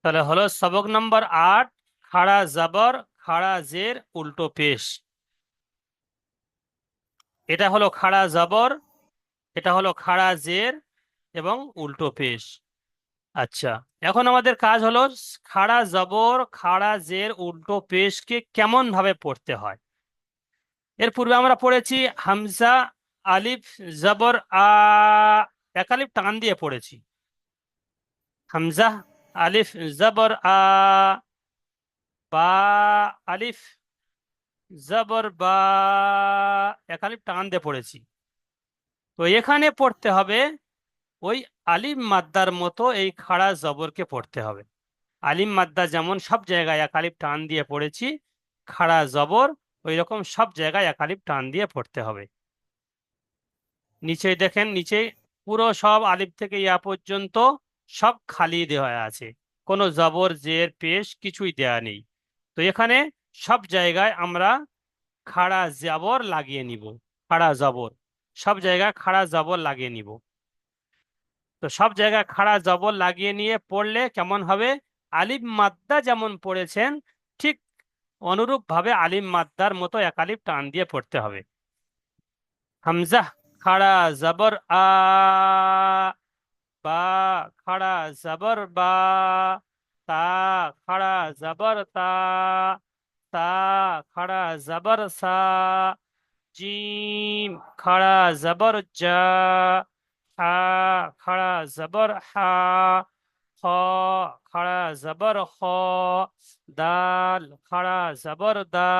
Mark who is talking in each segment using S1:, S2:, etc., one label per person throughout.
S1: তাহলে হলো সবক নম্বর 8, খাড়া জবর খাড়া জের উল্টো পেশ। এটা হলো খাড়া জবর, এটা হলো খাড়া জের এবং উল্টো পেশ। আচ্ছা, এখন আমাদের কাজ হলো খাড়া জবর খাড়া জের উল্টো পেশকে কেমন ভাবে পড়তে হয়। এর পূর্বে আমরা পড়েছি হামজা আলিফ জবর আ, এক আলিফ টান দিয়ে পড়েছি। হামজা আলিফ জবর আ, বা আলিফ জবর বা, এক আলিফ টান দিয়ে পড়েছি। তো এখানে পড়তে হবে ওই আলিফ মাদ্দার মতো এই খাড়া জবরকে পড়তে হবে। আলিম মাদ্দা যেমন সব জায়গায় এক আলিফ টান দিয়ে পড়েছি, খাড়া জবর ওই রকম সব জায়গায় এক আলিফ টান দিয়ে পড়তে হবে। নিচে দেখেন, নিচে পুরো সব আলিফ থেকে ইয়া পর্যন্ত সব খালি দেওয়া আছে, কোনো জবর জের পেশ কিছুই দেয়া নেই। তো এখানে সব জায়গায় আমরা খাড়া জবর লাগিয়ে নিব। খাড়া জবর সব জায়গায় খাড়া জবর লাগিয়ে নিব। তো সব জায়গায় খাড়া জবর লাগিয়ে নিয়ে পড়লে কেমন হবে? আলিফ মাদ্দা যেমন পড়েছেন ঠিক অনুরূপ ভাবে আলিফ মাদ্দার মতো এক আলিফ টান দিয়ে পড়তে হবে। হামজা খাড়া জবর আ, বা খাড়া জবর বা, তা খাড়া জবর তা, তা খাড়া জবর সা, জিম খাড়া জবর জা, হা খাড়া জবর হা, খ খাড়া জবর খ, দাল খাড়া জবর দা,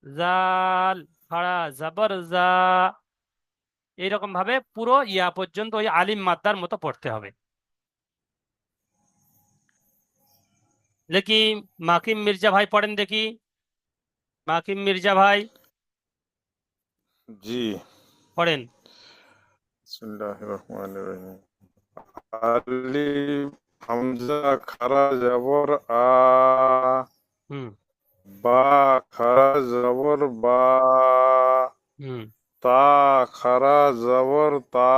S1: জাল খাড়া জবর জা। এইরকম ভাবে পুরো ইয়া পর্যন্ত ওই আলিম মাদ্দার মতো পড়তে হবে। দেখি মাকিম মির্জা ভাই পড়েন দেখি। মাকিম মির্জা ভাই
S2: জি।
S1: পড়েন।
S2: বিসমিল্লাহির রহমানির রহিম। আলিফ হামজা খারা জবর আ,
S1: হুম
S2: বা খারা জবর বা,
S1: হুম
S2: তা খারা জবর তা,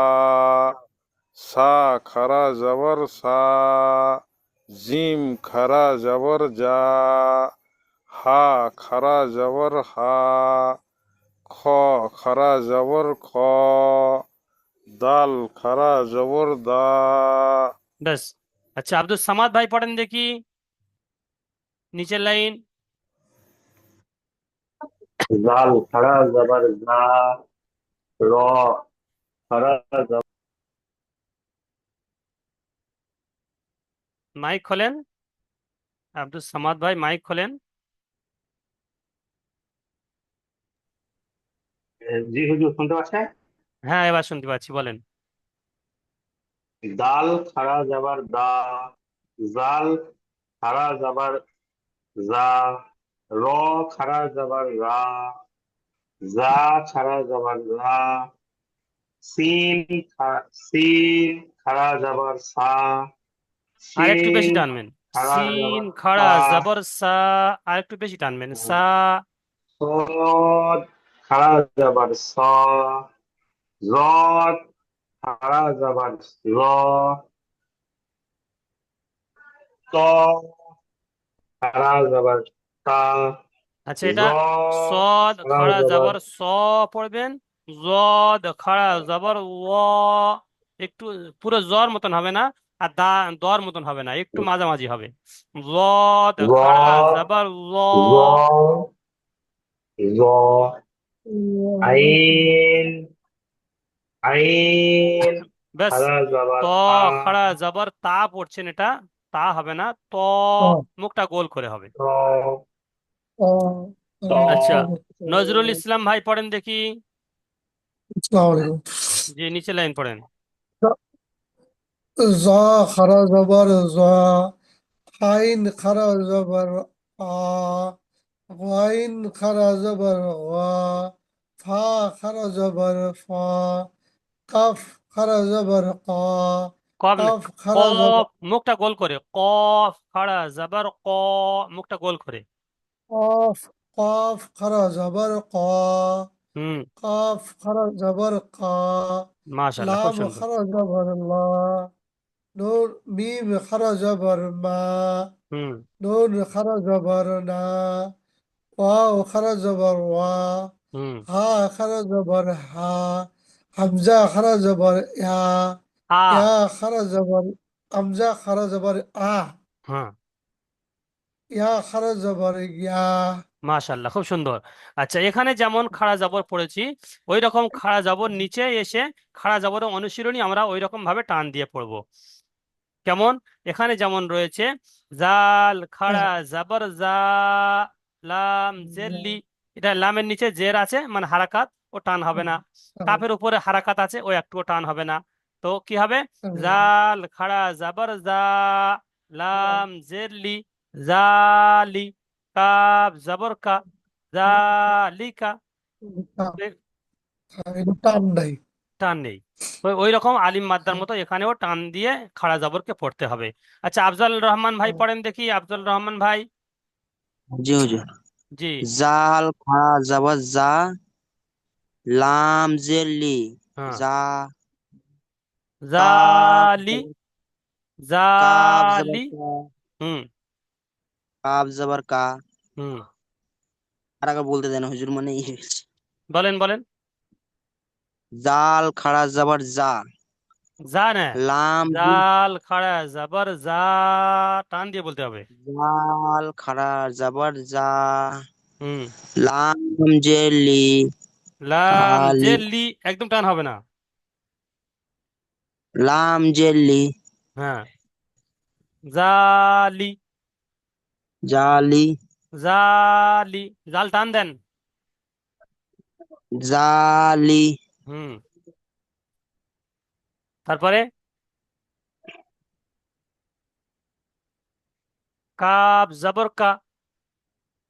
S2: সা খারা জবর সা, জিম খারা জবর জা, হা খারা জবর হা, খ খারা জবর খ, দাল খারা জবর দা।
S1: ব্যাস। আচ্ছা, আব্দুল সামাদ ভাই পড়েন দেখি নিচের লাইন।
S3: জাল খাড়া জবর জা, র খাড়া জবর
S1: মাইক খোলেন, আব্দুল সামাদ ভাই মাইক খোলেন।
S3: জি হুজুর শুনতে পাচ্ছেন?
S1: হ্যাঁ, এবার শুনতে পাচ্ছি, বলেন।
S3: দাল খাড়া জবর দা, জাল খাড়া জবর জা, র খাড়া জবর রা, জা খাড়া জবর রা, সিন খাড়া জবর সা,
S1: আর একটু বেশি
S3: শিন
S1: টানবেন।
S3: খাড়া
S1: সিন
S3: জবর
S1: খাড়া
S3: সা,
S1: জবর সা, আর একটু বেশি টানবেন, সা।
S3: সদ খাড়া জবর সা, জদ খাড়া জবর র, ত খাড়া জবর তা,
S1: আচ্ছা,
S3: জ
S1: এটা সদ
S3: খাড়া
S1: খাড়া
S3: জবর
S1: জবর স পড়বেন, জদ খাড়া জবর ও। একটু পুরো জ্বর মতন হবে না, আর দর মতন হবে না, একটু মাঝামাঝি হবে। জদ
S3: র,
S1: খাড়া জবর ল।
S3: জ জ আইন আইন
S1: ব্যাস।
S3: খাড়া
S1: ত
S3: জবর আ,
S1: খাড়া জবর তা পড়ছেন, এটা তা হবে না, ত মুখটা গোল করে হবে।
S3: ত ত
S1: আচ্ছা, নজরুল ইসলাম ভাই পড়েন দেখি।
S4: আসসালামু আলাইকুম।
S1: যে নিচে লাইন পড়েন।
S4: যা খারা জবর যা, আইন খারা জবর আ, গাইন খারা জবর গা, ফা খারা জবর ফা, কাফ খারা জবর কা,
S1: কফ না,
S4: কাফ খারা জবর
S1: কফ মুখটা গোল করে, কফ খাড়া জবর ক, মুখটা গোল করে।
S4: কফ, কফ খারা জবর কা,
S1: হুম,
S4: কাফ খারা জবর কা,
S1: মাশাআল্লাহ, খুব
S4: লাম
S1: সুন্দর।
S4: খারা জবর লা, নুন মিম খারা জবর মা
S1: হুম
S4: নুন খারা জবর না ওয়াও খারা জবর ওয়া
S1: হুম
S4: হা খারা জবর হা হামজা খারা জবর ইয়া
S1: আ
S4: ইয়া খারা জবর হামজা খারা জবর আ
S1: হ্যাঁ,
S4: ইয়া খারা জবর ইয়া
S1: মাশাল্লাহ, খুব সুন্দর। আচ্ছা, এখানে যেমন খাড়া জবর পড়েছি, ওই রকম খাড়া জবর নিচে এসে খাড়া জবরের অনুশীলনী আমরা ওই রকম ভাবে টান দিয়ে পড়বো। কেমন? এখানে যেমন রয়েছে জাল খাড়া জাবর জা, লাম জেল্লি। এটা লামের নিচে জের আছে, মানে হারাকাত, ও টান হবে না। কাফের উপরে হারাকাত আছে, ও একটুও টান হবে না। তো কি হবে? জাল খাড়া জাবর জা, লাম জেরলি, জালি, কাফ জবর কা, জালিকা।
S4: টান নাই
S1: টান নেই। ওই ওই রকম আলিম মাদ্দার মতো এখানেও টান দিয়ে খাড়া জবরকে পড়তে হবে। আচ্ছা, আফজল রহমান ভাই পড়েন দেখি, আফজল রহমান ভাই।
S5: জি হুজুর।
S1: জি।
S5: জাল খাড়া জবর জা, লাম জের লি,
S1: হ্যাঁ।
S5: জা, কাফ
S1: জালি,
S5: জবর কাফ জবর
S1: জালি।
S5: কা,
S1: হুম
S5: কাফ জবর কা।
S1: হুম।
S5: আর আগে বলতে দেন হুজুর, মানে
S1: বলেন বলেন।
S5: জাল খাড়া জবর জা,
S1: যা না,
S5: লাম
S1: জাল খাড়া জবর যা, টান দিয়ে বলতে হবে।
S5: জাল খাড়া জবর জা,
S1: হুম।
S5: লাম জের লি,
S1: লাম
S5: কালি,
S1: জেলি, একদম টান হবে না।
S5: লাম জের লি,
S1: হ্যাঁ। জালি,
S5: জালি,
S1: জালি, জাল টান দেন।
S5: জালি,
S1: হুম। তারপরে কাব জবর কা।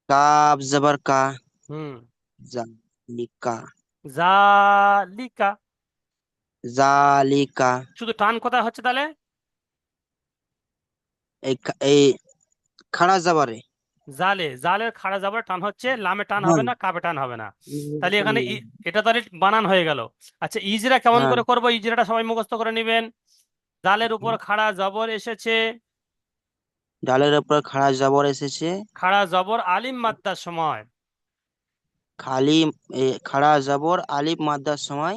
S5: কাফ জবর কা,
S1: হুম।
S5: জালিকা,
S1: জালিকা।
S5: জালিকা।
S1: শুধু টান কোথায় হচ্ছে তাহলে?
S5: এই খাড়া জবরে।
S1: জালে, জালের খাড়া জবর টান হচ্ছে, লামে টান হবে
S5: হ্যাঁ,
S1: না, কাবে টান হবে না। তাহলে এখানে এটা তাহলে বানান হয়ে গেল। আচ্ছা, ইজরা কেমন
S5: হ্যাঁ,
S1: করে করবো? ইজরাটা সবাই মুখস্থ করে নেবেন। জালের উপর খাড়া জবর এসেছে,
S5: ডালের উপর খাড়া জবর এসেছে,
S1: খাড়া জবর আলিম মাদ্দার সময়,
S5: খালি খাড়া জবর আলিফ মাদ্দার সময়,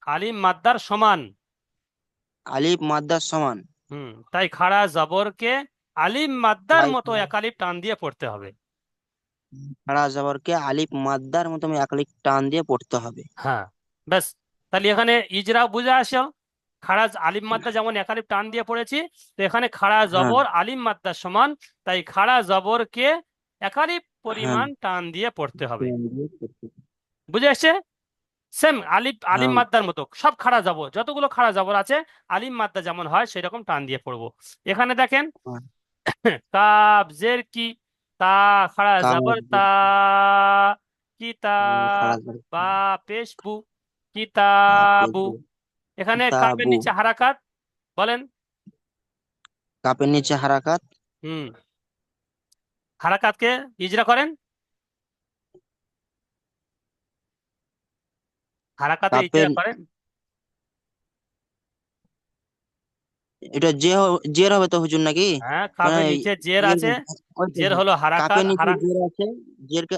S1: আলিম মাদ্দার সমান।
S5: আলিফ মাদ্দার সমান।
S1: তাই খাড়া জবরকে আলিম মাদ্দার
S5: তাই
S1: মতো একালিপ টান দিয়ে পড়তে হবে।
S5: খাড়া জবরকে আলিফ মাদ্দার মতো একালিক টান দিয়ে পড়তে হবে।
S1: হ্যাঁ, ব্যাস। তাহলে এখানে ইজরা বুঝে আসো। খাড়া আলিম মাদ্দা যেমন একালিপ টান দিয়ে পড়েছি, তো এখানে খাড়া
S5: হ্যাঁ,
S1: জবর আলিম মাদ্দার সমান। তাই খাড়া জবরকে একালিপ
S5: হ্যাঁ,
S1: পরিমাণ টান দিয়ে পড়তে হবে।
S5: টান দিয়ে পড়তে হবে।
S1: বুঝে আসছে? সেম আলিফ আলিম
S5: হ্যাঁ,
S1: মাদ্দার মতো সব খাড়া জবর, যতগুলো খাড়া জবর আছে, আলিম মাদ্দা যেমন হয় সেরকম টান দিয়ে পড়বো। এখানে দেখেন
S5: হ্যাঁ।
S1: কাব জের কি, তা খাড়া
S5: কাফ
S1: জবর তা, কিতা,
S5: খাড়া জবর
S1: বা পেশ বু,
S5: তা,
S1: কিতাবু।
S5: পেশ,
S1: এখানে কাপের
S5: কিতাবু।
S1: নিচে হারাকাত। বলেন।
S5: কাপের নিচে হারাকাত।
S1: হুম। হারাকাতকে ইজরা করেন। হারাকাতে
S5: কাপের
S1: ইজরা করেন।
S5: এটা জের হবে তো হুজুর নাকি?
S1: হ্যাঁ,
S5: মানে
S1: কাপের নিচে জের
S5: ইয়ে,
S1: আছে।
S5: ওই তো,
S1: জের হলো হারাকাত,
S5: কাপের নিচে
S1: হারা।
S5: জের আছে। জেরকে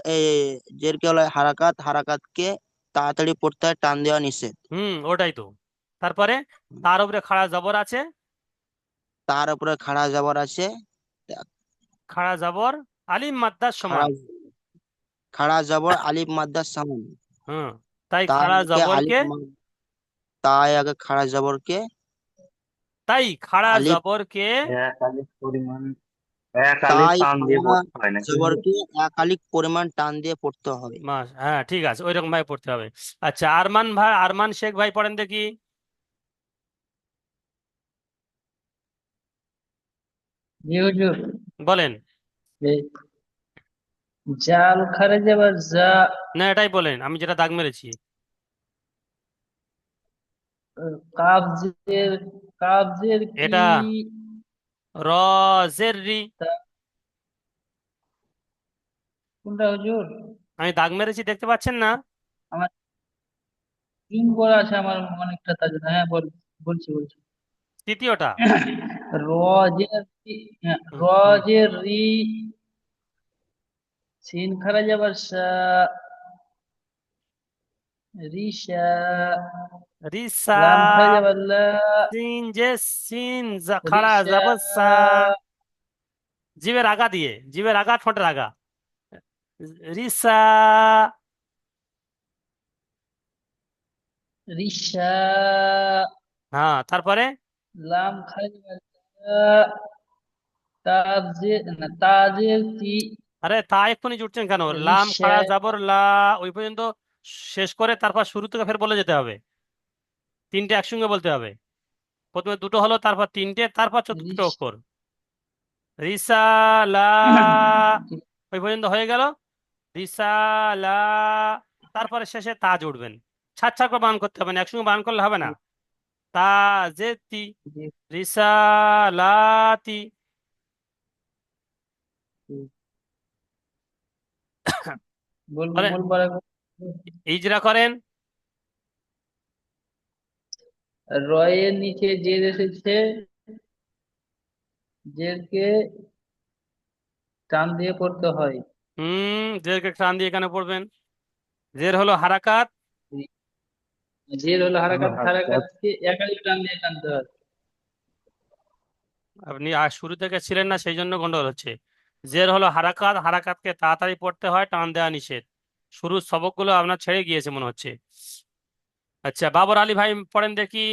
S5: জেরকে হলো হারাকাত, হারাকাতকে তাড়াতাড়ি পড়তে হয়, টান দেওয়া নিষেধ।
S1: ওটাই তো। তারপরে তার উপরে খাড়া জবর আছে,
S5: তার উপরে খাড়া জবর আছে।
S1: খাড়া জবর আলিম মাদ্দার
S5: খাড়া
S1: সমান।
S5: খাড়া জবর আলিফ মাদ্দার সামান।
S1: হুম। তাই
S5: তার
S1: খাড়া
S5: আগে আলিফ
S1: জবরকে,
S5: তাই আগে খাড়া জবরকে
S1: তাই খাড়া
S5: আলিফ,
S1: জবরকে,
S3: এক আলিফ পরিমাণ এক আলিফ
S5: তাই
S3: টান দিয়ে
S5: খাড়া
S3: পড়তে হয় নাকি?
S5: জবরকে একালিক পরিমাণ টান দিয়ে পড়তে হবে।
S1: হ্যাঁ, ঠিক আছে, ওই রকম ভাবে পড়তে হবে। আচ্ছা, আরমান ভাই, আরমান শেখ ভাই পড়েন দেখি।
S6: জি হুজুর।
S1: বলেন।
S6: এই জাল খারেজে বা যা,
S1: না, এটাই বলেন, আমি যেটা দাগ মেরেছি।
S6: কাবজের, কাবজের কি,
S1: এটা র জের রি।
S6: তা- কোনটা হুজুর?
S1: আমি দাগ মেরেছি, দেখতে পাচ্ছেন না?
S6: আমার জুম করা আছে আমার অনেকটা, তার জন্য। হ্যাঁ বলছি বলছি।
S1: তৃতীয়টা।
S6: র জের র
S1: হুম।
S6: জের রি, সিন খারা যাবার সা, রিসা,
S1: রিসা।
S6: লাম খারা যাবার লা,
S1: সিন যে সিন খাড়া
S6: রিসা,
S1: জবর সা। জিভের আগা দিয়ে, জিভের আগা, ঠোঁটের আগা। রিসা।
S6: রিসা,
S1: হ্যাঁ, তারপরে
S6: লাম খারা যাবার লা, তাজে না তাজের তি,
S1: আরে তা এক্ষুনি জুটছেন কেন? লাম
S6: রিসা,
S1: খাড়া জবর লা, ওই পর্যন্ত শেষ করে তারপর শুরু থেকে ফের বলে যেতে হবে। তিনটে একসঙ্গে বলতে হবে। প্রথমে দুটো হলো, তারপর তিনটে, তারপর চতুর্থ
S6: রিস
S1: অক্ষর। রিসা লা, ওই পর্যন্ত হয়ে গেল। রিসা লা, তারপরে শেষে তা জুড়বেন। ছাড় ছাড় করে বানান করতে হবে না, একসঙ্গে বানান করলে হবে না। তা যে তি, রিসালাতি। বলেন,
S6: বলবার আগে
S1: ইজরা করেন।
S6: রয়ের নিচে জের এসেছে, জেরকে টান দিয়ে পড়তে হয়।
S1: জেরকে টান দিয়ে এখানে পড়বেন। জের হলো হারাকাত।
S6: জের হলো হারাকাত,
S3: হারকাত
S6: হারাকাতকে একালি টান দিয়ে টানতে হয়।
S1: আপনি আর শুরু থেকে ছিলেন না, সেই জন্য গন্ডগোল হচ্ছে। জের হলো হারাকাত, হারাকাতকে তাড়াতাড়ি পড়তে হয়, টান দেওয়া নিষেধ। শুরুর সবকগুলো আপনার ছেড়ে গিয়েছে মনে হচ্ছে। আচ্ছা, বাবর আলী ভাই পড়েন দেখি।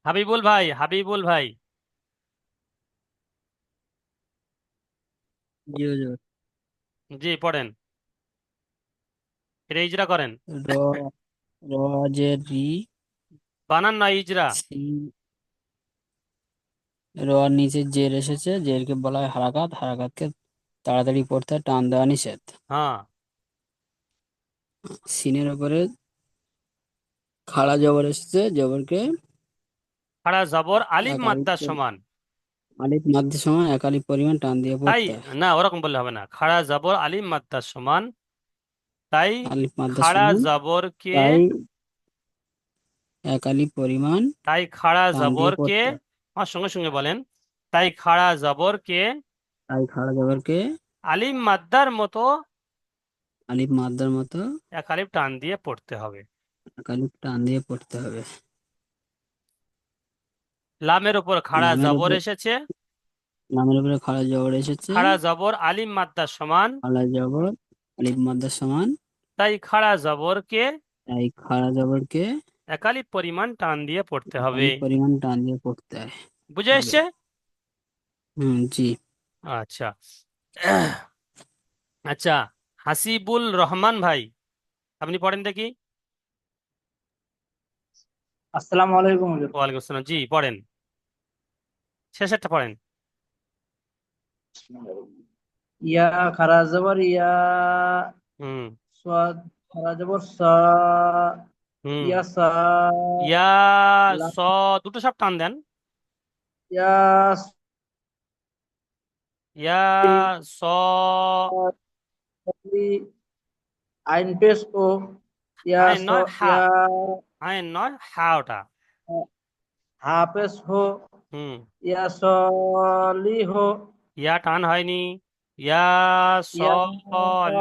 S1: হাবিবুল ভাই, হাবিবুল ভাই।
S7: জি হুজুর।
S1: জি, পড়েন। এটা ইজরা করেন।
S7: র র জের রি,
S1: বানান না, ইজরা।
S7: সি, র নিচে জের এসেছে, জেরকে বলা হয় হারাকাত, হারাকাতকে তাড়াতাড়ি পড়তে হয়, টান দেওয়া নিষেধ।
S1: হ্যাঁ।
S7: সিনের উপরে খাড়া জবর এসেছে, জবরকে
S1: খাড়া জবর আলিফ
S7: এক আলিফ
S1: মাদ্দার সমান।
S7: আলিফ মাদ্দের সময় এক আলিফ পরিমাণ টান দিয়ে
S1: তাই
S7: পড়তে হয়।
S1: না, ওরকম বললে হবে না। খাড়া জবর আলিফ মাদ্দার সমান, তাই
S7: আলিফ মাদ্দের
S1: খাড়া
S7: সমান,
S1: জবরকে,
S7: তাই এক আলিফ পরিমাণ
S1: তাই খাড়া
S7: টান দিয়ে
S1: জবরকে,
S7: পড়তে হয়।
S1: আমার সঙ্গে সঙ্গে বলেন। তাই খাড়া জবরকে
S7: তাই খাড়া জবরকে
S1: আলিফ মাদ্দার মতো
S7: আলিফ মাদ্দার মতো
S1: এক আলিফ টান দিয়ে পড়তে হবে।
S7: এক আলিফ টান দিয়ে পড়তে হবে।
S1: লামের উপর খাড়া
S7: লামের
S1: জবর
S7: উপর
S1: এসেছে,
S7: লামের উপরে খাড়া জবর এসেছে,
S1: খাড়া জবর আলিফ মাদ্দার সমান,
S7: খাড়া জবর আলিফ মাদ্দার সমান,
S1: তাই খাড়া জবরকে
S7: তাই খাড়া জবরকে
S1: এক আলিফ পরিমাণ টান দিয়ে পড়তে
S7: এক
S1: হবে।
S7: আলিফ পরিমাণ টান দিয়ে পড়তে হয়
S1: বুঝে
S7: হবে।
S1: এসছে?
S7: জি।
S1: আচ্ছা। আচ্ছা, হাসিবুল রহমান ভাই, আপনি পড়েন দেখি।
S6: আসসালামু আলাইকুম হুজুর।
S1: ওয়ালাইকুম আসসালাম, জি পড়েন, শেষেরটা পড়েন।
S6: ইয়া খারা জবর ইয়া,
S1: হুম।
S6: সাদ খারা জবর সা,
S1: হুম।
S6: ইয়া সা,
S1: ইয়া, স,
S6: লাম
S1: দুটো সব টান দেন।
S6: ইয়া
S1: ইয়া, স,
S6: সি, আইন পেশ ও, ইয়া
S1: আইন
S6: স,
S1: নয় হা,
S6: ইয়া
S1: আইন নয় হা ওটা।
S6: হা পেশ হো,
S1: হুম।
S6: ইয়া সলি হো,
S1: ইয়া টান হয়নি। ইয়া, স,
S6: ইয়া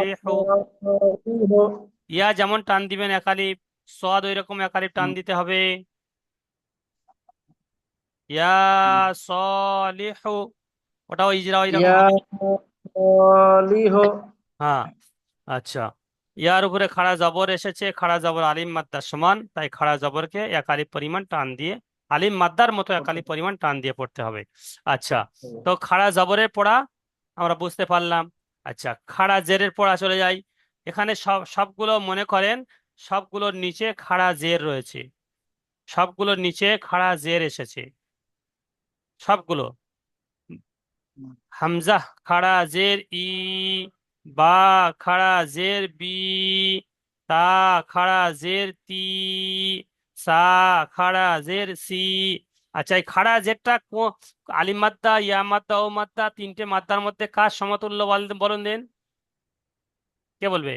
S1: লিহু।
S6: সলি হো,
S1: ইয়া যেমন টান দিবেন একালিপ, সদ ওই রকম একালিপ টান দিতে হবে। ইয়া, সলিহু, ওটাও ইজরা ওই রকম
S6: ইয়া
S1: হবে।
S6: সলি হো,
S1: হ্যাঁ। আচ্ছা, ইয়ার উপরে খাড়া জবর এসেছে, খাড়া জবর আলিম মাদ্দার সমান, তাই খাড়া জবরকে এক আলিফ পরিমাণ টান দিয়ে, আলিম মাদ্দার মতো এক আলিফ পরিমাণ টান দিয়ে পড়তে হবে। আচ্ছা, তো খাড়া জবরের পড়া আমরা বুঝতে পারলাম। আচ্ছা, খাড়া জেরের পড়া চলে যাই। এখানে সবগুলো মনে করেন, সবগুলোর নিচে খাড়া জের রয়েছে, সবগুলোর নিচে খাড়া জের এসেছে, সবগুলো। হামজা খাড়া জের ই, বা খাড়া জের বি, তা খাড়া জের তি, সা খাড়া জের সি। আচ্ছা, এই খাড়া জেরটা আলিম মাদ্দা, ইয়া মাদ্দা, ও মাদ্দা, তিনটে মাদ্দার মধ্যে কার সমতুল্য বলেন দেন। কে বলবে?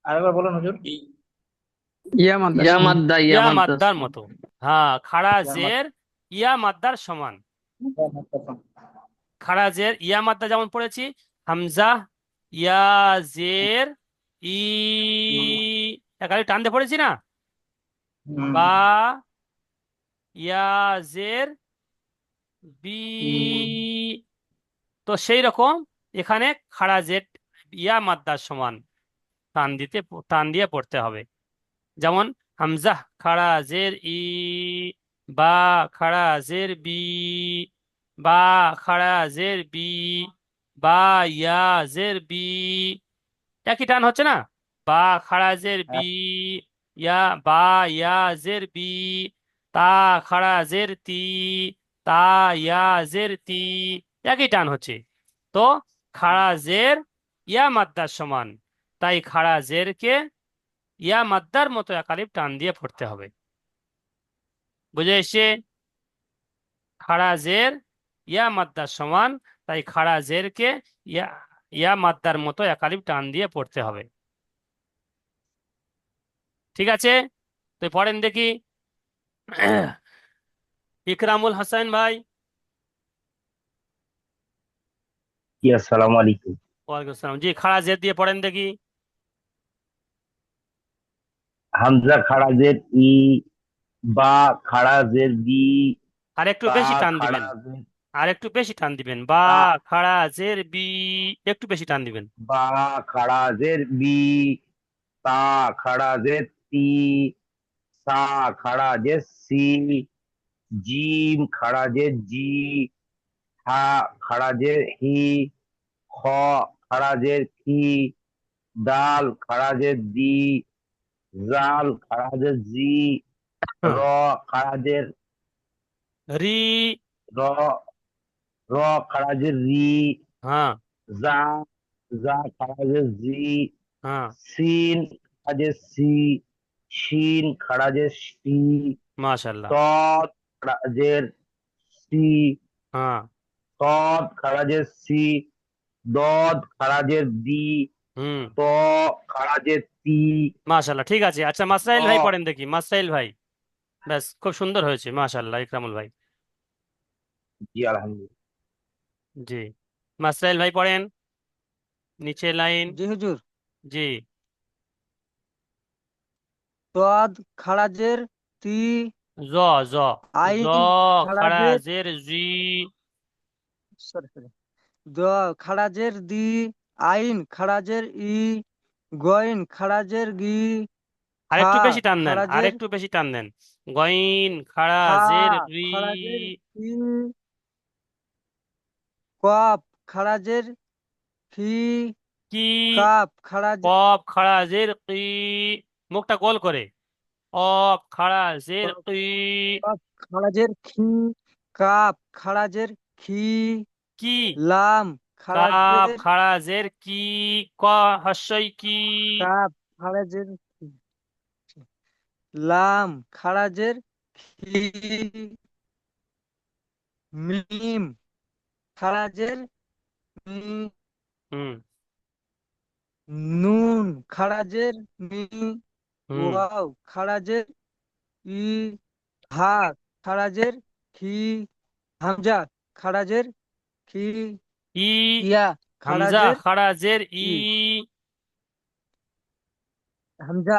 S6: আরেকবার বলুন হুজুর।
S7: ইয়া মাদ্দা
S8: ইয়া
S7: সমান।
S8: মাদ্দা ইয়া
S1: ইয়া
S8: মাদ্দা
S1: মাদ্দার মতো। হ্যাঁ, খাড়া
S6: ইয়া
S1: জের ইয়া মাদ্দার সমান।
S6: মাদ্দা।
S1: খাড়া জের ইয়া মাদ্দা যেমন পড়েছি, হামজা ইয়া জের ই, একালি টান দিয়ে পড়েছি না?
S6: হুম।
S1: বা ইয়া জের বি, তো সেই রকম এখানে খাড়া জের ইয়া মাদ্দার সমান টান দিয়ে পড়তে হবে। যেমন হামজা খাড়া জের ই, বা খাড়া জের বি, বা খাড়া জের বি, বা ইয়া জের বি, একই টান হচ্ছে না? বা খাড়া জের বি,
S6: হ্যাঁ।
S1: ইয়া বা ইয়া জের বি, তা খাড়া জের তি, তা ইয়া জের তি, একই টান হচ্ছে। তো খাড়া জের ইয়া মাদ্দার সমান, তাই খাড়া জেরকে ইয়া মাদ্দার মতো একালিপ টান দিয়ে পড়তে হবে। বুঝে এসছে? খাড়া জের ইয়া মাদ্দার সমান, তাই খাড়া জেরকে ইয়া ইয়া মাদ্দার মতো একালিপ টান দিয়ে পড়তে হবে। ঠিক আছে, তো পড়েন দেখি। ইকরামুল হাসান ভাই।
S3: জি আসসালামু আলাইকুম।
S1: ওয়ালাইকুম আসসালাম। জি, খাড়া জের দিয়ে পড়েন দেখি।
S3: হামজা খাড়া জের ই, বা খাড়া জের বি,
S1: আর একটু
S3: তা
S1: বেশি টান
S3: খাড়া
S1: দিবেন,
S3: জের
S1: আর একটু বেশি টান দিবেন। বা
S3: তা,
S1: খাড়া জের বি, একটু বেশি টান দিবেন।
S3: বা খাড়া জের বি, তা খাড়া জের তি, সা খাড়া জের সি, জিম খাড়া জের জি, হা খাড়া জের হি, খ খাড়া জের খি, দাল খাড়া জের দি, জাল খাড়া জের জি, র
S1: হ্যাঁ,
S3: খাড়া জের
S1: রি।
S3: র, র খাড়া জের রি,
S1: হ্যাঁ,
S3: জা জা খাড়া জের জি,
S1: হ্যাঁ,
S3: সিন খাড়া জের সি, শিন খাড়া জের সি,
S1: মাশাল্লাহ।
S3: তদ খাড়া জের সি,
S1: হ্যাঁ।
S3: তদ খাড়া জের সি, দদ খাড়া জের দি,
S1: হুম।
S3: ত খাড়া জের তি,
S1: মাশাল্লাহ, ঠিক আছে। আচ্ছা,
S3: ত।
S1: মাসরাইল ভাই পড়েন দেখি, মাসরাইল ভাই। ব্যাস, খুব সুন্দর হয়েছে, মাশাল্লাহ ইকরামুল ভাই।
S3: জি আলহামদুলিল্লাহ।
S1: জি, মাসরাইল ভাই পড়েন, নিচের লাইন।
S9: জি হুজুর।
S1: জি।
S9: তোয়াদ খারাজের তি,
S1: জ, জ, জ
S9: আইন
S1: খাড়া
S9: খারাজের
S1: জের জি।
S9: সরি সরি দ খারাজের দি, আইন খারাজের ই, গইন খারাজের গি,
S1: আর
S9: খা
S1: একটু বেশি টান দেন, আর
S9: খারাজের
S1: একটু বেশি টান দেন। গইন খাড়া
S9: খা
S1: জের রি,
S9: খারাজের কি, কপ খারাজের খি,
S1: কি,
S9: কাপ খারাজের
S1: কপ খাড়া জের কি, মুখটা গোল করে। অপ খাড়া জের কি,
S9: কপ খারাজের খি, কাপ খারাজের খি,
S1: কি,
S9: লাম
S1: কাপ
S9: খারাজের
S1: খাড়া জের কি, ক হস্যই কি,
S9: কাপ খারাজের লাম খারাজের খি, মিম খারাজের মি,
S1: হুম,
S9: নুন খারাজের মি,
S1: হুম।
S9: ওয়াও খারাজের ই, হা খারাজের খি, হামজা খারাজের খি,
S1: ই,
S9: ইয়া
S1: হামজা
S9: খারাজের
S1: খাড়া জের ই,
S9: ই, হামজা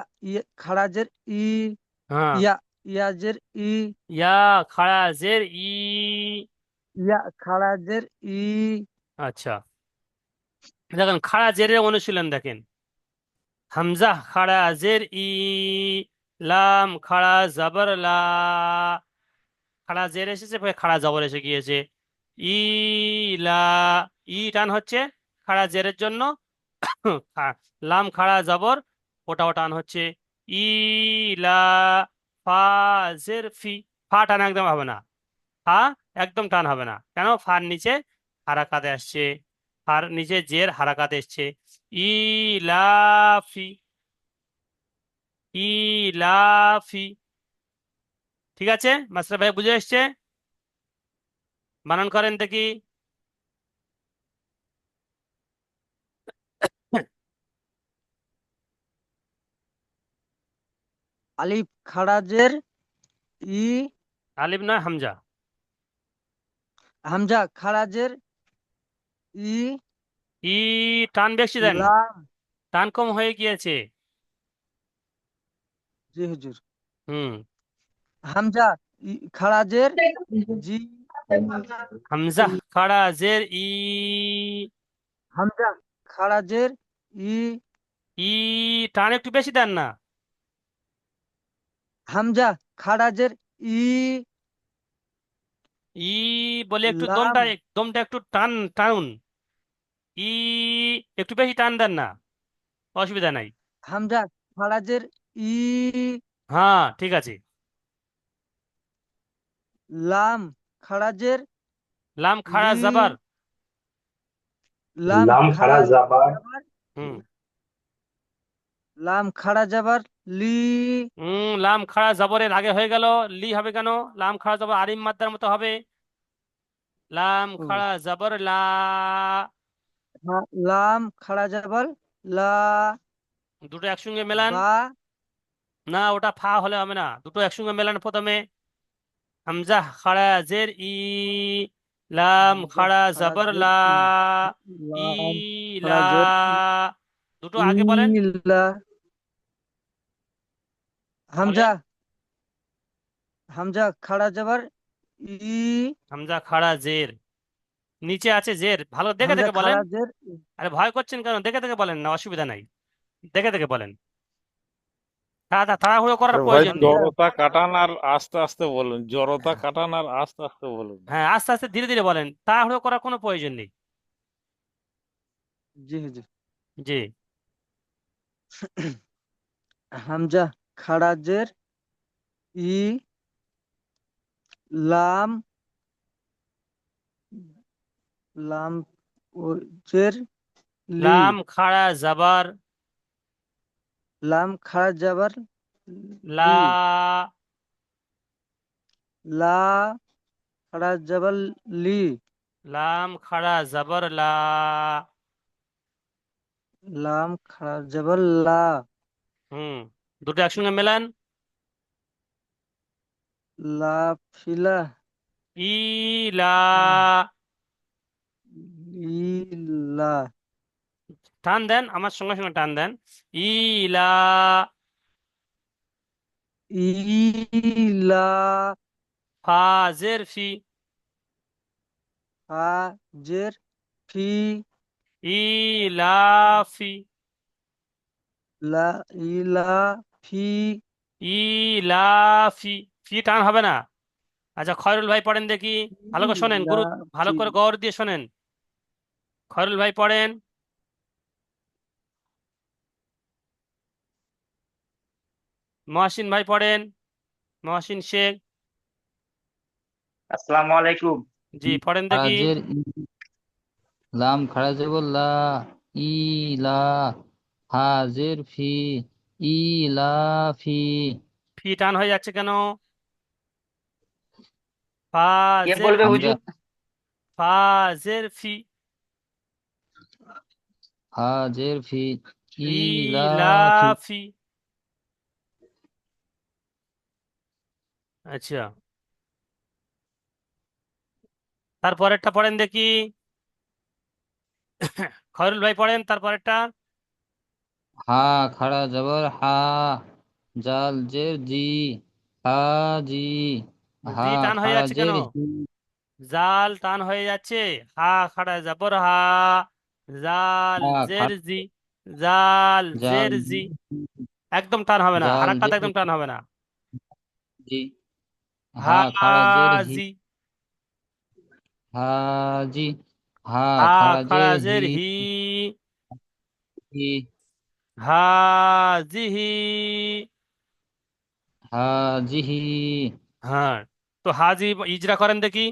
S9: খারাজের ই,
S1: হ্যাঁ,
S9: ইয়া ইয়াজের ই,
S1: ইয়া খাড়া জের ই।
S9: ইয়া খারাজের ই,
S1: আচ্ছা, দেখেন খাড়া জেরের অনুশীলন দেখেন। হামজা খাড়া জের ই, লাম খাড়া জবর লা, খাড়া জের এসেছে, পরে খাড়া জবর এসে গিয়েছে। ই, লা, ই টান হচ্ছে খাড়া জেরের জন্য। লাম খাড়া জবর, ওটাও টান হচ্ছে। ই, লা, ফা জের ফি, ফা টান একদম হবে না। ফা একদম টান হবে না, কেন? ফার নিচে হারাকাতে আসছে, ফার নিচে জের হারাকাতে এসছে। ই, লা, ফি, ইলাফি। ঠিক আছে, মাস্টার ভাই বুঝে এসছে? বানান করেন দেখি।
S9: আলিফ খাড়া জের ই,
S1: আলিফ নয়, হামজা।
S9: হামজা খাড়া জের ই,
S1: ই টান বেশি দেন,
S9: লাম।
S1: টান কম হয়ে গিয়েছে।
S9: জি হুজুর।
S1: হুম।
S9: হামজা খাড়া জের জি,
S1: হামজা খাড়া জের ই।
S9: হামজা খাড়া জের ই,
S1: ই টান একটু বেশি দেন না।
S9: হামজা খাড়া জের ই,
S1: ই বলে একটু
S9: লাম।
S1: দমটা একটু টানুন। ই একটু বেশি টান দেন না, অসুবিধা নাই।
S9: হামজা খাড়া জের ই,
S1: হ্যাঁ, ঠিক আছে।
S9: লাম খাড়া জের
S1: লাম খাড়া
S9: লি,
S1: জাবার।
S9: লাম
S3: লাম খাড়া
S9: খাড়া
S3: জাবার
S9: জাবার,
S1: হুম।
S9: লাম খাড়া জাবার লি,
S1: লাম খাড়া জবরের আগে হয়ে গেল, লি হবে কেন? লাম খাড়া জবর আলিম মাদ্দার মতো হবে। লাম
S9: ও,
S1: খাড়া জবর লা।
S9: লাম খাড়া জাবার লা,
S1: দুটো একসঙ্গে মেলান।
S9: বা,
S1: না, ওটা ফা হলে হবে না, দুটো একসঙ্গে মেলান প্রথমে। হামজা খাড়া জের ই, লাম
S9: হামজা
S1: খাড়া
S9: খাড়া
S1: জবর
S9: জের
S1: লা।
S9: ই,
S1: ই
S9: লাম
S1: লা।
S9: খাড়া জের
S1: দুটো
S9: ই,
S1: আগে বলেন,
S9: লা। হামজা
S1: বলেন।
S9: হামজা খাড়া জাবার ই,
S1: হামজা খাড়া জের, নিচে আছে জের, ভালো দেখে
S9: হামজা
S1: দেখে বলেন।
S9: খাড়া জের
S1: আরে ভয় করছেন কেন? দেখে দেখে বলেন না, অসুবিধা নাই, দেখে দেখে বলেন। তাড়াহুড়ো করার
S2: আরে ভাই,
S1: প্রয়োজন নেই।
S9: হামজা।
S2: জড়তা কাটান আর আস্তে আস্তে বলুন, জড়তা কাটান আর আস্তে আস্তে বলুন।
S1: হ্যাঁ, আস্তে আস্তে ধীরে ধীরে বলেন, তাড়াহুড়ো করার কোনো প্রয়োজন নেই।
S9: জি হুজুর।
S1: জি।
S9: হামজা খাড়া জের ই, লাম, লাম ও জের লি,
S1: লাম খাড়া জাবার
S9: লাম খাড়া জাবার
S1: লা।
S9: লি, লা খাড়া জাবার লি,
S1: লাম খাড়া জাবর লা।
S9: লাম খাড়া জাবার লা,
S1: হুম। দুটো একসঙ্গে মেলান।
S9: লা ফিলা,
S1: ই লা।
S9: ই লা,
S1: টান দেন, আমার সঙ্গে সঙ্গে টান দেন। ই লা।
S9: ই লা,
S1: ফা জের ফি।
S9: ফা জের ফি,
S1: ই লা ফি।
S9: লা, ই লা ফি,
S1: ই লা ফি। ফি টান হবে না। আচ্ছা, খয়রুল ভাই পড়েন দেখি, ভালো
S9: ই
S1: করে শোনেন,
S9: লা
S1: ভালো
S9: ফি।
S1: করে গৌর দিয়ে শোনেন। খয়রুল ভাই পড়েন। মহসিন ভাই পড়েন, মহসিন শেখ।
S3: আসসালামু আলাইকুম।
S1: জি, পড়েন দেখি।
S7: খারাজের ই, লাম খারাজের লা, ই লা, হাজের ফি, ই লা ফি।
S1: ফি টান হয়ে যাচ্ছে কেন? ফা
S3: কে
S1: জের
S3: বলবে
S7: হামজা
S3: হুজুর?
S1: ফা জের ফি।
S7: হাজের ফি, ই
S1: ই
S7: লা
S1: লা
S7: ফি।
S1: ফি। আচ্ছা, তারপরেরটা পড়েন দেখি। খয়রুল ভাই পড়েন তারপরেরটা।
S7: হা খাড়া জবর হা, জাল জের জি, হা জি, হা
S1: জি টান হয়ে
S7: খাড়া
S1: যাচ্ছে কেন?
S7: জের হি,
S1: জাল টান হয়ে যাচ্ছে। হা খাড়া জবর হা, জাল
S7: হা
S1: জের
S7: খাড়া
S1: জি, জাল
S7: জাল
S1: জের
S7: জি,
S1: জি। একদম টান হবে না,
S7: জাল
S1: হারাকাত
S7: জের
S1: একদম টান হবে না।
S7: জি, হা খাড়া জের হি,
S1: হাজি।
S7: হাজি, হা
S1: হা
S7: খাড়া
S1: খাড়া
S7: জের হি,
S1: জের হি,
S7: হি,
S1: হাজিহি।
S7: হাজিহি।
S1: হ্যাঁ, তো হাজি ইজরা করেন দেখি।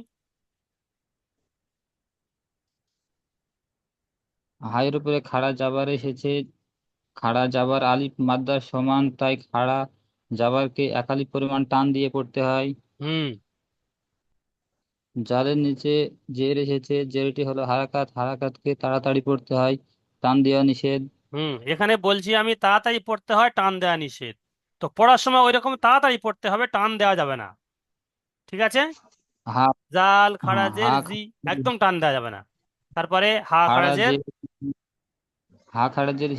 S7: হায়ের উপরে খাড়া জাবার এসেছে, খাড়া জাবার আলিফ মাদ্দার সমান, তাই খাড়া জাবারকে একালিপ পরিমাণ টান দিয়ে পড়তে হয়।
S1: হুম।
S7: জালের নিচে জের এসেছে, জেরটি হলো হারাকাত, হারাকাতকে তাড়াতাড়ি পড়তে হয়, টান দেওয়া নিষেধ।
S1: হুম, এখানে বলছি আমি তাড়াতাড়ি পড়তে হয়, টান দেওয়া নিষেধ। তো পড়ার সময় ওই রকম তাড়াতাড়ি পড়তে হবে, টান দেওয়া যাবে না, ঠিক আছে?
S7: হা
S1: জাল খাড়া
S7: হ্যাঁ
S1: জের জি, একদম টান দেওয়া যাবে না। তারপরে হা খাড়া
S7: খাড়া
S1: জের,
S7: জের খাড়াজের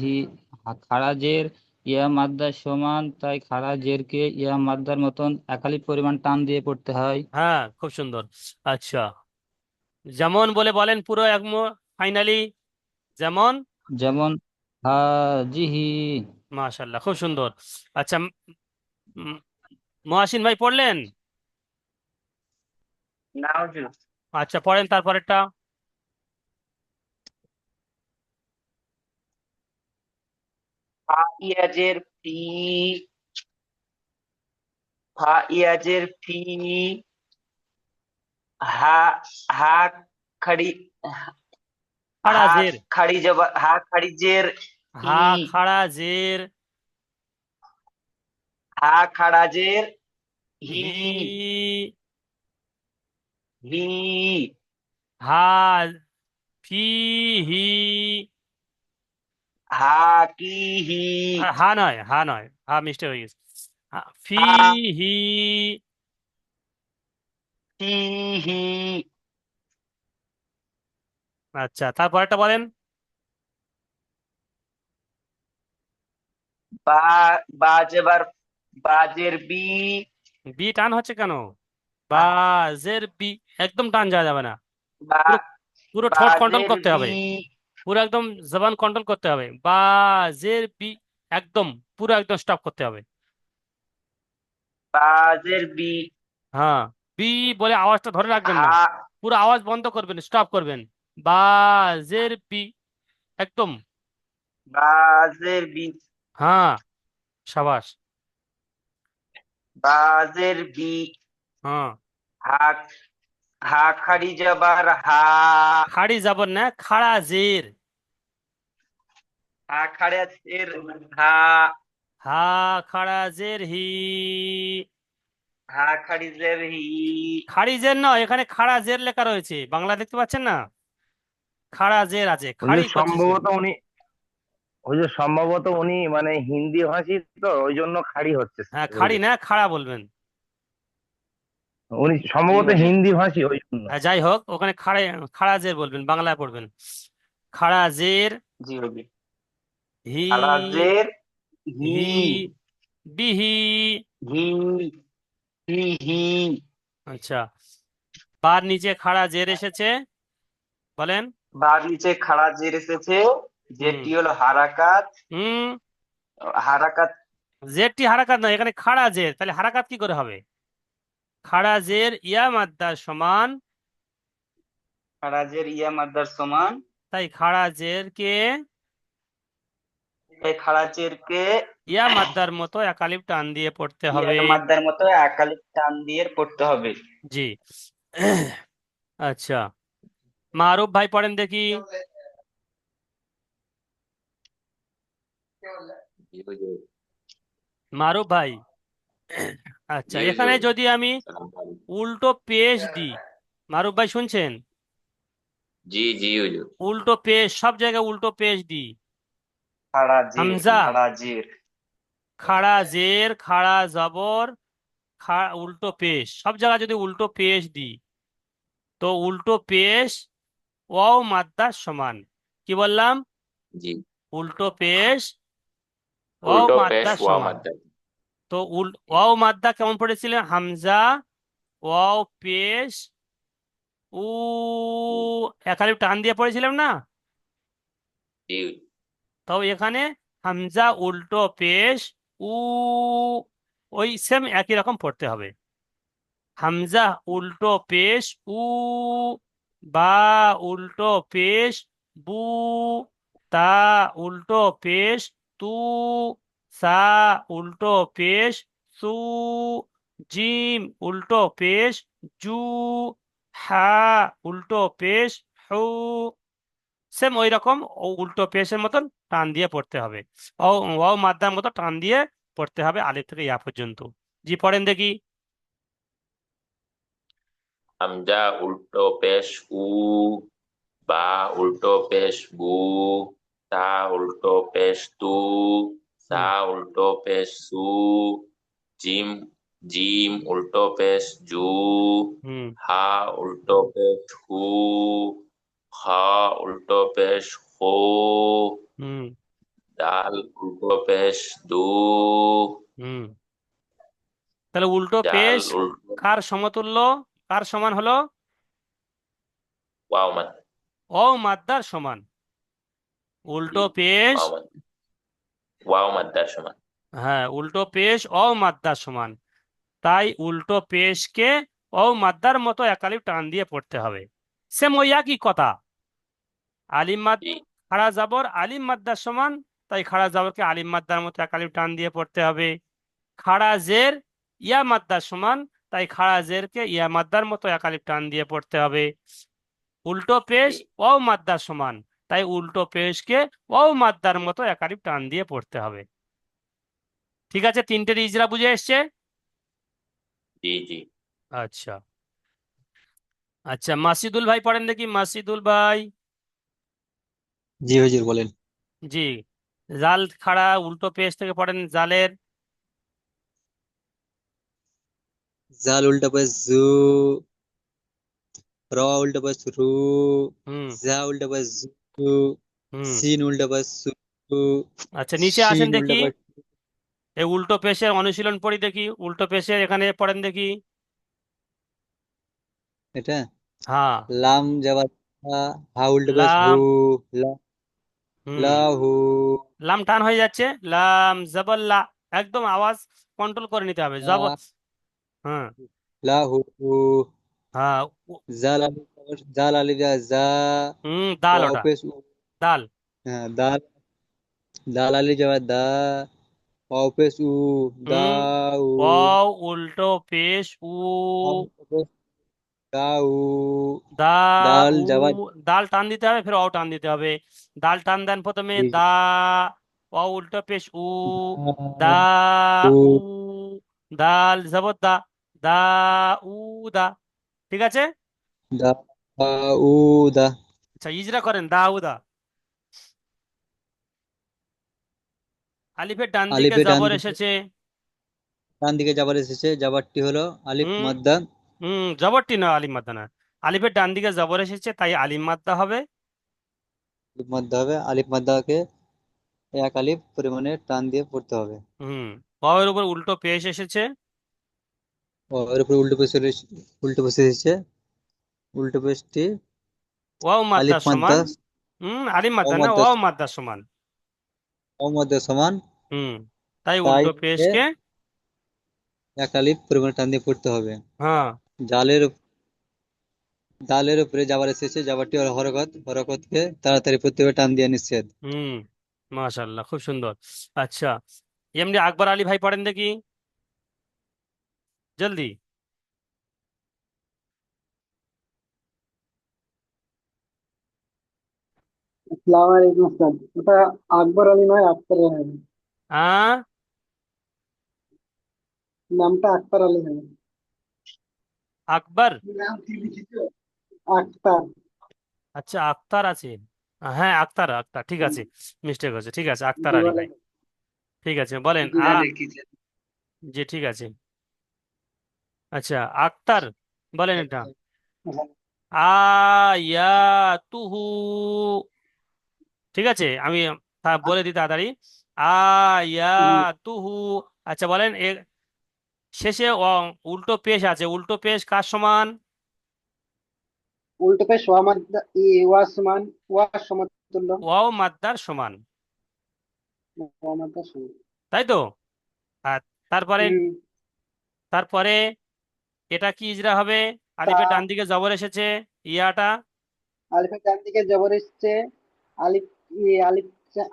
S7: খাড়াজের ইয়া মাদ্দার সমান, তাই খাড়া জেরকে ইয়া মাদ্দার মতন একালি পরিমাণ টান দিয়ে পড়তে হয়।
S1: হ্যাঁ খুব সুন্দর। আচ্ছা, যেমন বলে বলেন পুরো এক ফাইনালি, যেমন।
S7: যেমন হাজিহি।
S1: মাশাল্লাহ, খুব সুন্দর। আচ্ছা, উম, মহাসিন ভাই পড়লেন?
S5: না হুজুর।
S1: আচ্ছা, পড়েন তারপরেরটা।
S5: ফা ইয়াজের ফি, ফা ইয়াজের ফি, হা, হা খড়ি,
S1: খাড়া
S5: হা
S1: জের,
S5: খড়ি জবর, হা খড়ি জের হি,
S1: হা খাড়া জের
S5: হা খাড়া জের হি,
S1: হি,
S5: হি,
S1: হা ফি হি,
S5: হা কি হি,
S1: হা নয়, হা নয়, হা মিস্টেক হয়ে গেছে। ফি
S5: হা
S1: হি।
S5: হি হি,
S1: আচ্ছা, তারপরেরটা বলেন।
S5: বা, বাজেবার, বাজের বি,
S1: বি টান হচ্ছে কেন?
S5: আহ,
S1: বাজের বি, একদম টান যাওয়া যাবে না।
S5: বা,
S1: পুরো পুরো ঠোঁট কন্ট্রোল
S5: বাজের
S1: করতে
S5: বি,
S1: হবে, পুরো একদম জবান কন্ট্রোল করতে হবে। বাজের বি, একদম পুরো একদম স্টপ করতে হবে।
S5: বাজের বি,
S1: হ্যাঁ, বি বলে আওয়াজটা ধরে রাখবেন না,
S5: হা,
S1: পুরো আওয়াজ বন্ধ করবেন, স্টপ করবেন। বাজের বি, একদম।
S5: বাজের বি,
S1: হ্যাঁ, সাবাস।
S5: বাজের বি,
S1: হ্যাঁ,
S5: হা, হা খড়ি জবর হা,
S1: খাড়ি যাবর না, খাড়া জের,
S5: হা খড়া জের হা,
S1: হা খাড়া জের হি।
S5: হা খড়ি জের হি,
S1: খাড়ি জের নয়, এখানে খাড়া জের লেখা রয়েছে, বাংলা দেখতে পাচ্ছেন না? খাড়া জের আছে, খাড়ি
S3: হুজুর
S1: করতেছেন।
S3: সম্ভবত উনি হুজুর সম্ভবত উনি মানে হিন্দি ভাষী, তো ওই জন্য খাড়ি হচ্ছে
S1: হ্যাঁ, খাড়ি
S3: হুজুর।
S1: না, খাড়া বলবেন।
S3: উনি
S5: জি
S3: সম্ভবত
S5: হুজুর।
S3: হিন্দি ভাষী ওই জন্য।
S1: হ্যাঁ, যাই হোক, ওখানে খাড়ে, খাড়া জের বলবেন, বাংলায় পড়বেন। খাড়া জের
S5: জি হুজুর।
S1: হি,
S5: খাড়া জের হি,
S1: হি, বিহি।
S5: হি, হি, হি,
S1: আচ্ছা, বার নিচে খাড়া জের এসেছে, বলেন।
S5: বার নিচে খাড়া জের এসেছে,
S1: হুম,
S5: যেটি হলো হারাকাত,
S1: হুম।
S5: হারাকাত,
S1: জেরটি হারাকাত নয়, এখানে খাড়া জের, তাহলে হারাকাত কি করে হবে? খাড়া জের ইয়া মাদ্দার সমান,
S5: খাড়া জের ইয়া মাদ্দার সমান,
S1: তাই খাড়া জের কে
S5: এই খাড়া জের কে
S1: ইয়া মাদ্দার মতো একালিপ টান দিয়ে পড়তে
S5: ইয়া
S1: হবে।
S5: মাদ্দার মতো একালিক টান দিয়ে পড়তে হবে।
S1: জি। আচ্ছা, মারুফ ভাই পড়েন দেখি। মারুফ ভাই, আচ্ছা, এখানে যদি আমি উল্টো পেশ দিই, মারুফ ভাই শুনছেন?
S8: জি জি হুজুর।
S1: উল্টো পেশ, সব জায়গায় উল্টো পেশ দিই।
S5: খাড়া জের,
S1: হামজা,
S5: খাড়া জের,
S1: খাড়া জের, খাড়া জবর, উল্টো পেশ, সব জায়গায় যদি উল্টো পেশ দিই, তো উল্টো পেশ ওয়াও মাদ্দার সমান। কি বললাম?
S8: জি,
S1: উল্টো পেশ ওয়াও
S8: উল্টো পেশ
S1: মাদ্দার
S8: ওয়া
S1: সমান।
S8: মাদ্দা।
S1: তো ওয়াও মাদ্দা কেমন পড়েছিলেন? হামজা, ওয়াও পেশ, উ, একালিপ টান দিয়ে পড়েছিলাম না?
S8: জি
S1: তো এখানে হামজা উল্টো পেশ উ, ওই সেম একই রকম পড়তে হবে। হামজা উল্টো পেশ উ, বা উল্টো পেশ বু, তা উল্টো পেশ তু, সা উল্টো পেশ সু, জিম উল্টো পেশ জু, হা উল্টো পেশ হু, সেম ওই রকম উল্টো পেশের মতন টান দিয়ে পড়তে হবে। ও, ও মাদ্দার মতো টান দিয়ে পড়তে হবে আলিফ থেকে ইয়া পর্যন্ত। জি, পড়েন দেখি।
S8: হামজা উল্টো পেশ উ, বা উল্টো পেশ বু, তা উল্টো পেশ তু, সা উল্টো পেশ সু, জিম জিম উল্টো পেশ জু,
S1: হুম
S8: হা উল্টো পেশ হু, হা উল্টো পেশ হো,
S1: হুম
S8: দাল উল্টো পেশ দু,
S1: হুম তাহলে উল্টো
S8: জাল
S1: পেশ
S8: উল্টো
S1: কার সমতুল্য, কার সমান হলো?
S8: ওয়াও মাদ
S1: অ মাদ্দার সমান। উল্টো পেশ,
S8: ওয়াও মাদ ওয়াও মাদ্দার সমান।
S1: হ্যাঁ উল্টো পেশ অ মাদ্দার সমান, তাই উল্টো পেশকে অ মাদ্দার মতো একালিফ টান দিয়ে পড়তে হবে। সেম ওই একই কথা। আলিম মাদ,
S8: জি
S1: খাড়া জাবর আলিম মাদ্দার সমান, তাই খাড়া জাবরকে আলিম মাদ্দার মতো একালিফ টান দিয়ে পড়তে হবে। খাড়া জের ইয়া মাদ্দার সমান, তাই খাড়া জেরকে ইয়া মাদ্দার মতো একালিফ টান দিয়ে পড়তে হবে। উল্টো পেশ
S8: জি
S1: অ মাদ্দার সমান, তাই উল্টো পেশকে অ মাদ্দার মতো একালিফ টান দিয়ে পড়তে হবে। ঠিক আছে, তিনটের ইজরা বুঝে এসছে?
S8: জি জি
S1: আচ্ছা আচ্ছা, মাসিদুল ভাই পড়েন দেখি, মাসিদুল ভাই।
S10: জি হুজুর বলেন।
S1: জি, জাল খাড়া উল্টো পেশ থেকে পড়েন জালের।
S10: জাল উল্টা পেশ জু, র উল্টা পেশ রু,
S1: হুম
S10: জা উল্টা পেশ জু,
S1: হুম
S10: সিন উল্টা পেশ সু,
S1: আচ্ছা, নিচে আসেন
S10: শিন উল্টা
S1: দেখি,
S10: পেশ
S1: এই উল্টো পেশের অনুশীলন পড়ি দেখি, উল্টো পেশের এখানে পড়েন দেখি।
S10: এটা
S1: হ্যাঁ,
S10: লাম জবর হা, হা উল্টা পেশ হু,
S1: লাম,
S10: লা
S1: হুম
S10: লাহু,
S1: লাম টান হয়ে যাচ্ছে, লাম জবল্লা, একদম আওয়াজ কন্ট্রোল করে নিতে হবে, জব,
S10: লা
S1: হ্যাঁ
S10: লাহু,
S1: হ্যাঁ
S10: জাল আলিফ যা,
S1: দাল,
S10: ওয়াও
S1: ওটা
S10: পেশ উ,
S1: দাল,
S10: হ্যাঁ দাল, দাল আলিফ জবর দা, ওয়াও পেশ উ,
S1: হুম
S10: দাউ,
S1: ওয়াও উল্টো পেশ উ,
S10: হা উল্টা পেশ দাউ,
S1: দা
S10: দাল
S1: উ,
S10: জবর
S1: দাল টান দিতে হবে, ফের অও টান দিতে হবে। দাল টান দেন প্রথমে, দা, ও উল্টো পেশ উ, দা উ, দাল জবর দা, দা উ দা। ঠিক আছে,
S10: দাউদা।
S1: আচ্ছা ইজরা করেন, দা উ দা। আলিফের ডান দিকে
S10: আলিফে
S1: জবর এসেছে।
S10: ডান দিকে জাবার এসেছে, জাবারটি হলো আলিফ
S1: হুম
S10: মাদ্দা।
S1: জবরটি না, আলিম মাদ্দা না। আলিফের ডান দিকে জবর এসেছে, তাই আলিম মাদ্দা হবে।
S10: আলিফ মাদ্দা হবে, আলিফ মাদ্দাকে এক আলিফ পরিমাণে টান দিয়ে পড়তে হবে।
S1: হুম ওয়াওয়ের উপর উল্টো পেশ এসেছে,
S10: ও এর উপর উল্টো পেশ এসেছে, উল্টো পেশটি
S1: ওয়াও
S10: আলিফ
S1: মাদ্দার
S10: মাদ্দা
S1: সমান। আলিম
S10: ও
S1: মাদ্দা না,
S10: মাদ্দা
S1: ওয়াও মাদ্দার সমান।
S10: ও মাদ্দা সমান,
S1: হুম তাই
S10: তাই
S1: উল্টো
S10: একে
S1: পেশকে,
S10: এক আলিফ পরিমাণে টান দিয়ে পড়তে হবে।
S1: হ্যাঁ
S10: জালের দালের উপরে জাবার এসেছে, জাবারটি হলো হরকতকে তাড়াতাড়ি পড়তে হবে, টান দিয়ে নিষেধ।
S1: হুম মাশাআল্লাহ, খুব সুন্দর। আচ্ছা, এমনি আকবর আলী ভাই পড়েন দেখি, জলদি।
S6: আসসালামু আলাইকুম উস্তাদ, ওটা আকবর আলী নয়, আক্তার আলী হবে।
S1: আ
S6: নামটা আক্তার আলী হবে।
S1: আকবর,
S6: আক্তার।
S1: আচ্ছা আক্তার আছে, হ্যাঁ আক্তার, আক্তার ঠিক আছে, মিস্টেক হয়েছে, ঠিক আছে আক্তার
S6: জি
S1: আলী
S6: বলেন।
S1: ভাই। ঠিক আছে বলেন
S6: জি
S1: জি ঠিক আছে। আচ্ছা আক্তার, বলেন এটা। আয়াতুহু, ঠিক আছে, আমি বলে দিই তাড়াতাড়ি। আয়াতুহু, আচ্ছা বলেন শেষে উল্টো পেশ আছে, উল্টো পেশ কার সমান?
S6: উল্টো পেশ ওয়া মাদ্দা ওয়া সমান, ওয়া সমতুল্য।
S1: ওয়াও মাদ্দার সমান,
S6: ওয়া মাদ্দা সমান।
S1: তাই তো? আর তারপরে,
S6: হুম।
S1: তারপরে এটা কি ইজরা হবে?
S6: তা
S1: আলিফের ডান দিকে জবর এসেছে, ইয়াটা,
S6: আলিফের ডান দিকে জবর এসছে, আলিফ আলিফ,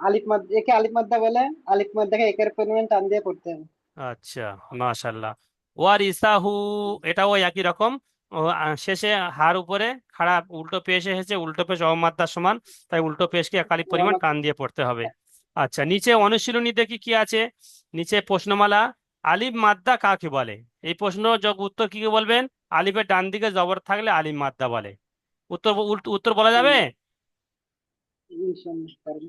S6: আলিফ মাদ্দা, একে আলিফ মাদ্দা বলে। আলিফ মাদ্দাকে একের পরিমাণ টান দিয়ে পড়তে হবে।
S1: আচ্ছা মাশাল্লাহ। ওয়ারিসাহু, এটাও একই রকম। শেষে হার উপরে খাড়া উল্টো পেশ এসেছে, উল্টো পেশ অমাত্রার সমান, তাই উল্টো পেশকে একালি
S6: ওয়া
S1: পরিমাণ
S6: মাদ্দা।
S1: টান দিয়ে পড়তে হবে। আচ্ছা, নিচে অনুশীলনী দেখি কি আছে। নিচে প্রশ্নমালা, আলিফ মাদ্দা কাকে বলে? এই প্রশ্ন যোগ উত্তর কি কি বলবেন? আলিফের ডান দিকে জবর থাকলে আলিফ মাদ্দা বলে। উত্তর উত্তর বলা যাবে?
S6: ইনশাআল্লাহ পারবে।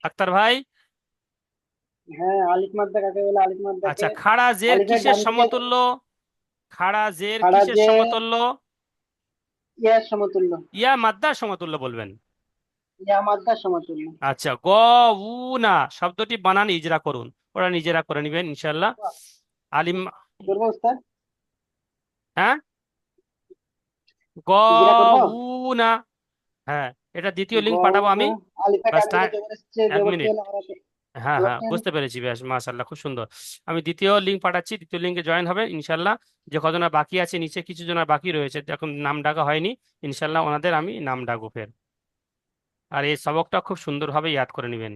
S1: আক্তার ভাই,
S6: হ্যাঁ, আলিফ মাদ্দা কাকে বলে? আলিফ মাদ্দাকে
S1: আচ্ছা, খাড়া জের
S6: আলিফের
S1: কিসের
S6: ডান দিকে
S1: সমতুল্য? খাড়া জের
S6: খাড়া
S1: কিসের
S6: যে
S1: সমতুল্য?
S6: ইয়ার সমতুল্য,
S1: ইয়া মাদ্দার সমতুল্য বলবেন।
S6: ইয়া মাদ্দার সমতুল্য।
S1: আচ্ছা, গ উ না শব্দটি বানান ইজরা করুন, ওরা নিজেরা করে নেবেন ইনশাল্লাহ। আলিম,
S6: করবো উস্তাদ?
S1: হ্যাঁ, গ
S6: ইজরা করবো?
S1: উ না, হ্যাঁ, এটা দ্বিতীয়
S6: গ
S1: লিঙ্ক পাঠাবো
S6: উ
S1: আমি।
S6: আলিফের
S1: বাস
S6: ডান দিকে জবর এসছে,
S1: এক
S6: জবরটি
S1: মিনিট,
S6: হলো হরকে।
S1: হ্যাঁ হ্যাঁ
S6: জবরটি হলো
S1: বুঝতে পেরেছি, বেশ মাশাল্লাহ, খুব সুন্দর। আমি দ্বিতীয় লিঙ্ক পাঠাচ্ছি, দ্বিতীয় লিঙ্কে জয়েন হবে ইনশাল্লাহ। যে কজনা বাকি আছে নিচে কিছু জনের বাকি রয়েছে, এখন নাম ডাকা হয়নি, ইনশাল্লাহ ওনাদের আমি নাম ডাকবো ফের। আর এই সবকটা খুব সুন্দরভাবে ইয়াদ করে নেবেন।